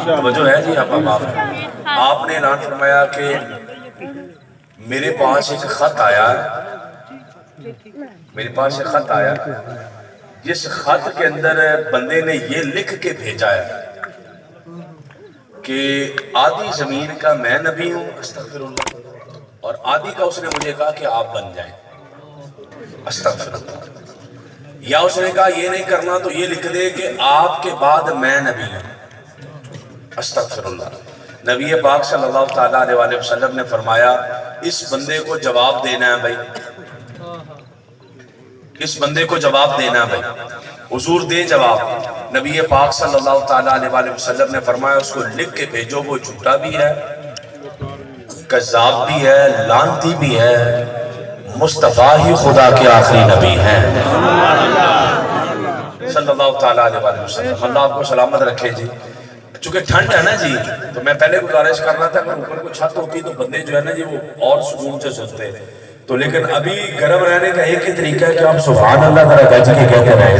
توجہ ہے جی آپ نے اعلان فرمایا کہ میرے پاس ایک خط آیا، میرے پاس ایک خط آیا جس خط کے اندر بندے نے یہ لکھ کے بھیجا ہے کہ آدھی زمین کا میں نبی ہوں استغفر اللہ، اور آدھی کا اس نے مجھے کہا کہ آپ بن جائیں استغفر اللہ، یا اس نے کہا یہ نہیں کرنا تو یہ لکھ دے کہ آپ کے بعد میں نبی ہوں استغفر اللہ۔ نبی پاک صلی اللہ تعالیٰ علیہ وسلم نے فرمایا اس بندے کو جواب دینا ہے بھائی، اس بندے کو جواب دینا ہے بھائی، حضور دے جواب۔ نبی پاک صلی اللہ تعالیٰ علیہ وسلم نے فرمایا اس کو لکھ کے بھیجو، وہ جھوٹا بھی ہے، کذاب بھی ہے، لعنتی بھی ہے، مصطفیٰ ہی خدا کے آخری نبی ہیں صلی اللہ تعالیٰ علیہ وسلم۔ اللہ آپ کو سلامت رکھے جی۔ چونکہ ٹھنڈ ہے نا جی تو میں پہلے گزارش کر رہا تھا کہ اوپر کو چھت ہوتی تو بندے جو ہے نا جی وہ اور سکون سے سنتے، تو لیکن ابھی گرم رہنے کا ایک ہی طریقہ ہے کہ آپ سبحان اللہ ذرا گج کے کہتے رہے،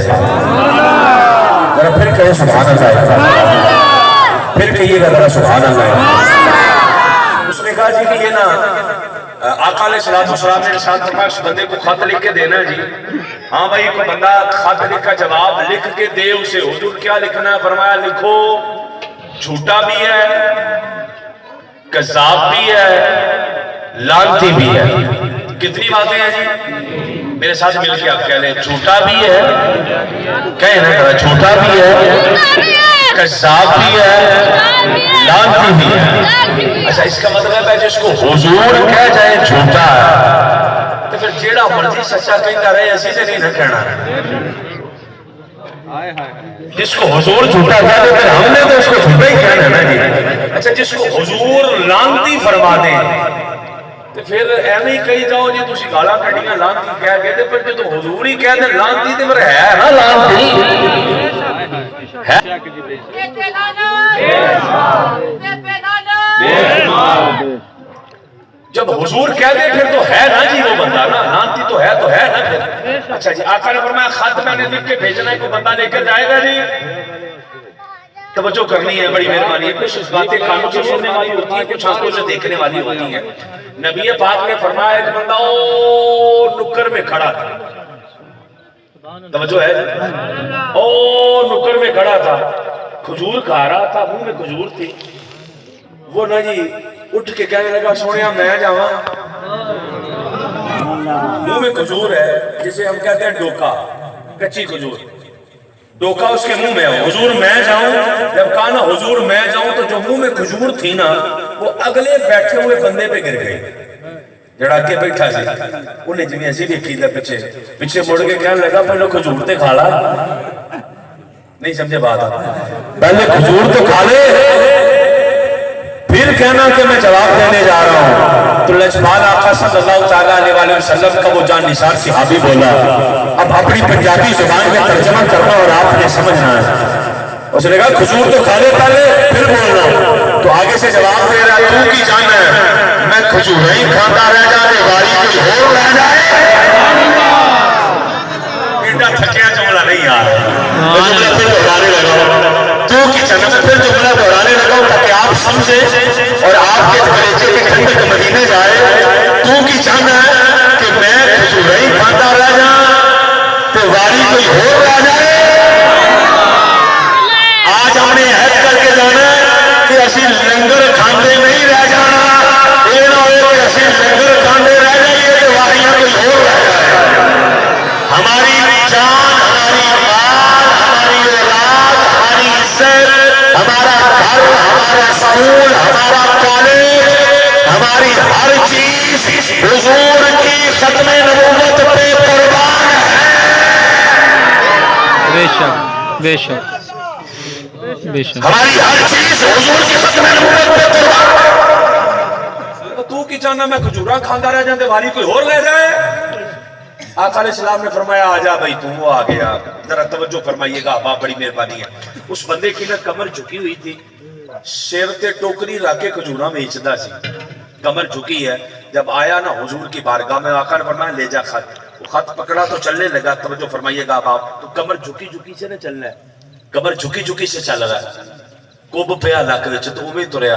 ذرا پھر کہیں سبحان اللہ، پھر کہیے گا ذرا سبحان اللہ۔ اس نے کہا جی کہ یہ نا آقا علیہ السلام نے ارشاد فرمایا اس بندے کو خط لکھ کے دینا جی۔ ہاں بھائی کوئی بندہ خط لکھ کا جواب لکھ کے دے اسے، حضور کیا لکھنا ہے؟ فرمایا لکھو جھوٹا بھی ہے، کذاب بھی ہے، لعنتی بھی ہے۔ کتنی باتیں ہیں جی؟ میرے ساتھ مل کے آپ کہہ لیں، جھوٹا بھی ہے، کہیں نا جھوٹا بھی ہے، کذاب بھی ہے، لعنتی بھی ہے۔ اچھا اس کا مطلب ہے جس کو حضور کہہ جائے جھوٹا ہے تو پھر جیڑا مرضی سچا کہتا رہے اسی سے نہیں نہ کہنا۔ جس کو حضور جھوٹا کہہ دے پھر ہم نے تو اس کو جھوٹا ہی کہنا ہے نا جی۔ اچھا جس کو حضور لعنتی فرما دے تو پھر ایویں ہی کہی جاؤ جی تسی گالاں کڈیاں لعنتی کہہ گئے تے پھر جدوں حضور ہی کہہ دے لعنتی تے پھر ہے نا لعنتی ہے۔ جب حضور کہہ دے پھر تو ہے نا جی وہ بندہ نا، لعنتی تو ہے نا پھر۔ اچھا جی آقا نے فرمایا خط میں نے لکھ کے بھیجنا ہے، کوئی بندہ لے کر جائے گا جی؟ توجہ کرنی ہے، بڑی مہربانی ہے۔ کچھ باتیں کانوں سے سننے والی ہوتی ہیں، کچھ آنکھوں سے دیکھنے والی ہوتی ہیں۔ نبی پاک نے فرمایا ایک بندہ او نکر میں کھڑا تھا، توجہ ہے او نکر میں کھڑا تھا، کھجور کھا رہا تھا، منہ میں کھجور تھی، وہ نا جی اٹھ کے کہنے لگا سونیا میں جاواں، منہ میں کھجور ہے جسے ہم کہتے ہیں ڈوکا، کچی کھجور، ڈوکا اس کے منہ میں ہے، حضور میں جاؤں، جب کہا نا حضور میں جاؤں تو جو منہ میں کھجور تھی نا وہ اگلے بیٹھے ہوئے بندے پہ گر گئی، جڑا کے بیٹھا سی انہیں جنہیں ایسی دیکھی تھا پیچھے مڑ کے کہنے لگا پہلے کھجور تے کھا لا، نہیں سمجھے بات، پہلے کھجور تو کھا لے پھر کہنا کہ میں جواب دینے جا رہا ہوں۔ تو لجپال آقا صلی اللہ تعالیٰ علیہ وسلم کا وہ جان نثار صحابی بولا، اب اپنی پنجابی زبان میں ترجمہ کرنا اور آپ نے سمجھنا ہے۔ اس نے کہا کھجور تو کھا لے پہلے پھر بولنا، تو آگے سے جواب دے رہا ہے تو کی جان ہے میں کھجور ہی کھاتا رہ جائے واری کوئی اور رہ جائے، بیٹا تھکیا جملہ نہیں آ رہا، جملہ پھر دہرانے لگا، تو کی جنم پھر جملہ دہرانے لگا تاکہ آپ سمجھے اور آپ کے کلیجے کے ٹھنڈک مدینے جائے۔ تو کی جان ہے کہ میں کھجور ہی کھاتا رہ جائے تو واری کوئی اور رہ جائے۔ آج ہم نے عہد کر کے جانا ہے کہ اسی لنگر کھاندے نہیں رہ جانا، یہ نہ ہو کہ اسی لنگر کھاندے رہ جائیے کہ واریاں کوئی اور رہ جائے۔ ہماری جان، ہماری مال، ہماری اولاد، ہماری عزت، ہمارا گھر، ہمارا سکول، ہمارا کالج، ہماری ہر چیز حضور کی ختم نبوت پہ قربان ہے۔ بے شک بے شک بے شک، ہماری ہر چیز حضور کی ختم نبوت پہ قربان ہے۔ تو کی جانا میں کھجوراں کھاندا رہ جاندے واری کوئی اور رہ جائے۔ آقا علیہ السلام نے فرمایا آجا بھائی تو وہ آ گیا، ذرا توجہ فرمائیے گا، آپ بڑی مہربانی ہے۔ اس بندے کی نا کمر جھکی ہوئی تھی، سر تے ٹوکری رکھ کے کھجوراں بیچدا سی، کمر جھکی ہے۔ جب آیا نا حضور کی بارگاہ میں آقا نے فرمایا لے جا خط، وہ خط پکڑا تو چلنے لگا، توجہ فرمائیے گا آپ، تو کمر جھکی جھکی سے نہ چلنا ہے، کمر جھکی جھکی سے چل رہا ہے۔ ਕੁੱਬ ਪਿਆ ਲੱਕ ਵਿੱਚ ਤੇ ਉਵੇਂ ਤੁਰਿਆ।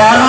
12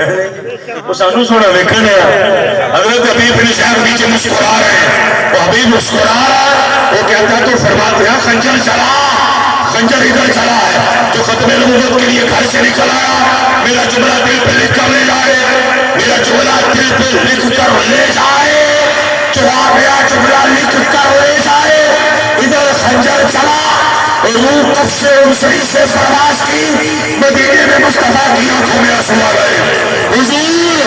وہ سانو سونا ویکھن ہے حضرت حبیب بن شہر نیچے مسکرا رہے ہیں وہ حبیب مسکرا رہا ہے وہ کہتا ہے تو فرماتے ہیں خنجر چلا خنجر ادھر چلا ہے جو ختم نبوت کے لیے گھر سے نکل آیا میرا جملہ دل پہ لکھ کر لے جائے میرا جملہ دل پہ لکھ کر لے جائے جو آ گیا جملہ لکھ کر لے جائے ادھر خنجر چلا روح کف سے اسری سے پرواز کی مدینے میں مصطفیٰ کی آنکھوں میں آنسو آ گئے حضور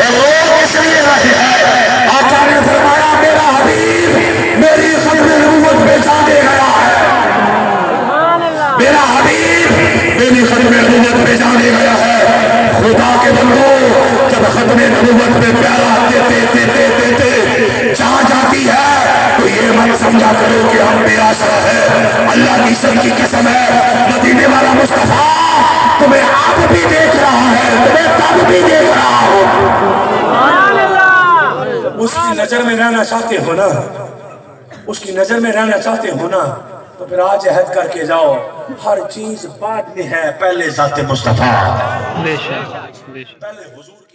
روح کس لیے رہے ہیں آقا نے فرمایا میرا حبیب میری ختم نبوت پہ جانے گیا ہے میرا حبیب میری ختم نبوت پہ جانے گیا ہے خدا کے بندو جب ختم نبوت پہ پیارا دیتے جہاں جاتی ہے تو یہ مت سمجھا کرو کہ ہم بے آسرا ہے اللہ کی سب کی قسم ہے مدینے والا مصطفیٰ تمہیں اب بھی دیکھ رہا ہے تمہیں تب بھی دیکھ رہا ہو اس کی نظر میں رہنا چاہتے ہو نا اس کی نظر میں رہنا چاہتے ہو نا تو پھر آج عہد کر کے جاؤ ہر چیز بعد میں ہے پہلے ذات مصطفیٰ بے شک بے شک پہلے حضور